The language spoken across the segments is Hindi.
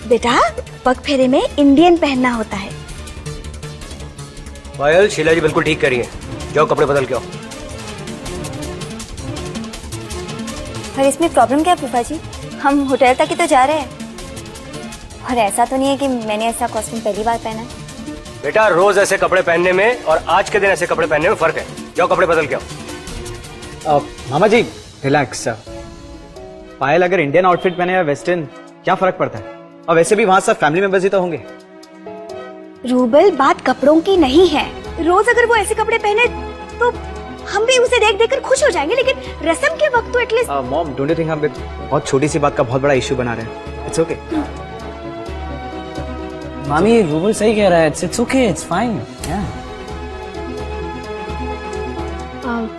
बेटा पग फेरे में इंडियन पहनना होता है। पायल, शीला जी बिल्कुल ठीक करिए, जाओ कपड़े बदल के आओ। पर इसमें प्रॉब्लम क्या है फूफा जी? हम होटल तक ही तो जा रहे हैं और ऐसा तो नहीं है कि मैंने ऐसा कॉस्ट्यूम पहली बार पहना है। बेटा रोज ऐसे कपड़े पहनने में और आज के दिन ऐसे कपड़े पहनने में फर्क है, जाओ कपड़े बदल के आओ। मामा जी रिलैक्स। पायल अगर इंडियन आउटफिट पहने या वेस्टर्न क्या फर्क पड़ता है? और वैसे भी वहां सब फैमिली मेंबर्स ही तो होंगे। रूबल, बात कपड़ों की नहीं है। रोज अगर वो ऐसे कपड़े पहने तो हम भी उसे देख देख कर खुश हो जाएंगे, लेकिन रस्म के वक्त तो at least. Mom, don't you think हम बहुत छोटी सी बात का बहुत बड़ा इशू बना रहे हैं? It's okay. मामी, रूबल सही कह रहा है। It's okay, it's fine.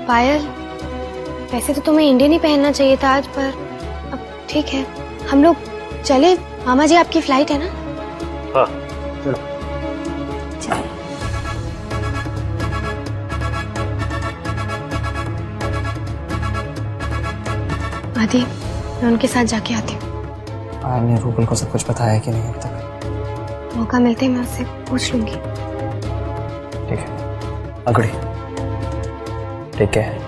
Payal, वैसे तो तुम्हें इंडियन ही पहनना चाहिए था आज, पर अब ठीक है, हम लोग चले। मामा जी आपकी फ्लाइट है ना? हाँ चलो। आदि, मैं उनके साथ जाके आती हूँ। आपने रूबल को सब कुछ बताया कि नहीं अब तक? मौका मिलते ही मैं उससे पूछ लूंगी। ठीक है, अगड़ी ठीक है।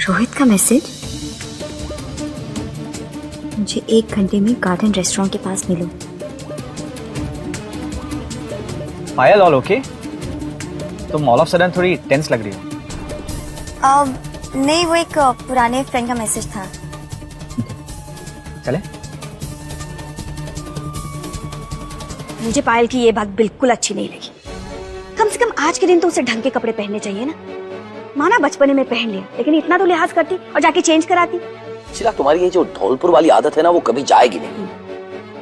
रोहित का मैसेज। मुझे 1 घंटे में गार्डन रेस्टोरेंट के पास मिलो। पायल, ऑल ओके? तुम ऑल ऑफ सडन थोड़ी टेंस लग रही हो। नहीं, वो एक पुराने फ्रेंड का मैसेज था। चले? मुझे पायल की ये बात बिल्कुल अच्छी नहीं लगी। कम से कम आज के दिन तो उसे ढंग के कपड़े पहनने चाहिए ना। माना बचपने में पहन लिया, लेकिन इतना तो लिहाज करती और जाके चेंज कराती। शीला, तुम्हारी ये जो धौलपुर वाली आदत है ना, वो कभी जाएगी नहीं।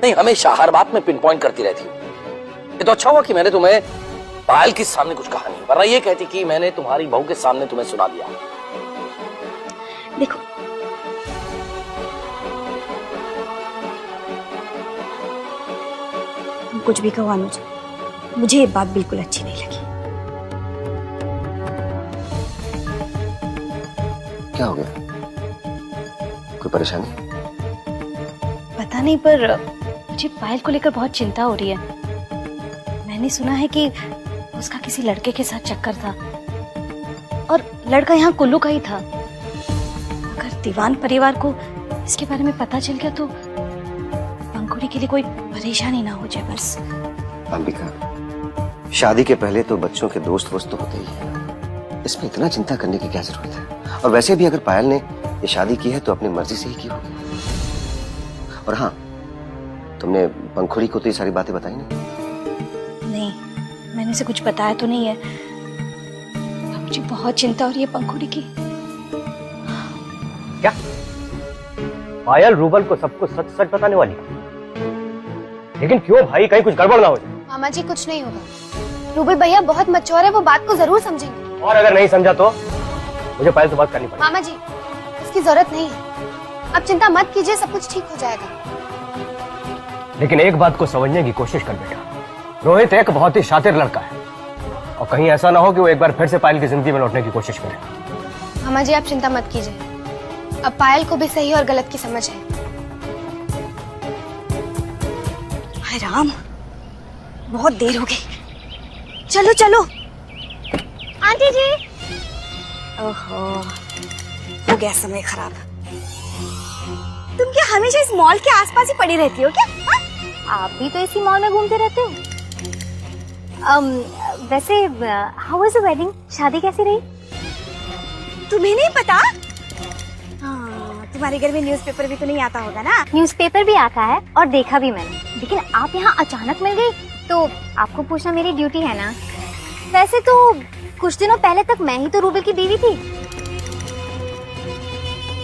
नहीं, हमेशा हर बात में पिन पॉइंट करती रहती हो। ये तो अच्छा हुआ कि मैंने तुम्हें पायल के सामने कुछ कहा नहीं, वरना ये कहती कि मैंने तुम्हारी बहू के सामने तुम्हें सुना दिया। देखो, कुछ भी कहो अनुज, मुझे ये बात बिल्कुल अच्छी नहीं लगी। क्या हो गया? कोई परेशानी? पता नहीं, पर मुझे पायल को लेकर बहुत चिंता हो रही है। मैंने सुना है कि उसका किसी लड़के के साथ चक्कर था और लड़का यहाँ कुल्लू का ही था। अगर दीवान परिवार को इसके बारे में पता चल गया तो पंखुड़ी के लिए कोई परेशानी ना हो जाए बस। अंबिका, शादी के पहले तो बच्चों के दोस्त वोस्त तो होते ही हैं, इसमें इतना चिंता करने की क्या जरूरत है? और वैसे भी अगर पायल ने ये शादी की है तो अपनी मर्जी से ही की होगी। और हाँ, तुमने पंखुड़ी को तो ये सारी बातें बताई नहीं? मैंने उसे कुछ बताया तो नहीं है। मुझे बहुत चिंता हो रही है पंखुड़ी की। क्या पायल रूबल को सब कुछ सच सच बताने वाली? लेकिन क्यों भाई, कहीं कुछ गड़बड़ ना हो जाए। मामा जी, कुछ नहीं होगा। रूबल भैया बहुत मैच्योर है, वो बात को जरूर समझेंगे। और अगर नहीं समझा तो मुझे पायल से बात करनी पड़ेगी। मामा जी, इसकी जरूरत नहीं है, अब चिंता मत कीजिए, सब कुछ ठीक हो जाएगा। लेकिन एक बात को समझने की कोशिश कर बेटा, रोहित एक बहुत ही शातिर लड़का है और कहीं ऐसा ना हो कि वो एक बार फिर से पायल की जिंदगी में लौटने की कोशिश करे। मामा जी, आप चिंता मत कीजिए, अब पायल को भी सही और गलत की समझ है। हाय राम, बहुत देर हो गई। चलो चलो। आंटी जी। ओहो, हो गया समय खराब। तुम क्या हमेशा इस मॉल के आसपास ही पड़ी रहती हो क्या? आप भी तो इसी मॉल में घूमते रहते हो। वैसे हाउ वाज द वेडिंग? शादी कैसी रही? तुम्हें नहीं पता? हाँ, तुम्हारे घर में न्यूज़पेपर भी तो नहीं आता होगा ना? न्यूज़पेपर भी आता है और देखा भी मैंने, लेकिन आप यहाँ अचानक मिल गई तो आपको पूछना मेरी ड्यूटी है ना। वैसे तो कुछ दिनों पहले तक मैं ही तो रूबल की बीवी थी।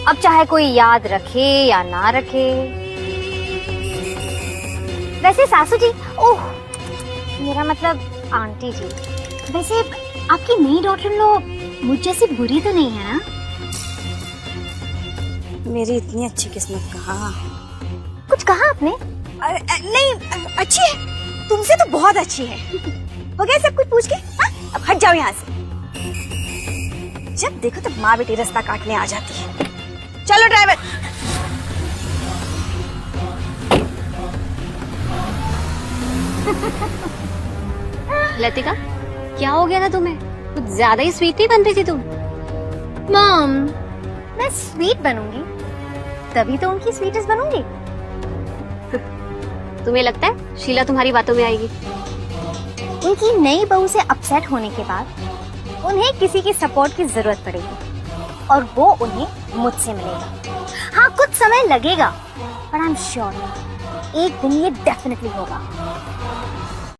अब चाहे कोई याद रखे या ना रखे। वैसे सासू जी, ओह मेरा मतलब आंटी जी, वैसे आपकी नई डॉटर इन लॉ मुझ जैसी बुरी तो नहीं है ना? मेरी इतनी अच्छी किस्मत कहाँ। कुछ कहा आपने? नहीं, अच्छी है, तुमसे तो बहुत अच्छी है। हो गया सब कुछ पूछ के? हाँ? अब हट जाओ यहाँ से। जब देखो तो माँ बेटी रास्ता काटने आ जाती है। चलो ड्राइवर। लतिका, क्या हो गया था तुम्हें? कुछ ज्यादा ही स्वीट नहीं बन रही थी तुम। मॉम, मैं स्वीट बनूंगी तभी तो उनकी स्वीटेस्ट बनूंगी। तुम्हें लगता है शीला तुम्हारी बातों में आएगी? उनकी नई बहू से अपसेट होने के बाद उन्हें किसी की सपोर्ट की जरूरत पड़ेगी और वो उन्हें मुझसे मिलेगा। हाँ, कुछ समय लगेगा पर आई एम श्योर एक दिन ये डेफिनेटली होगा।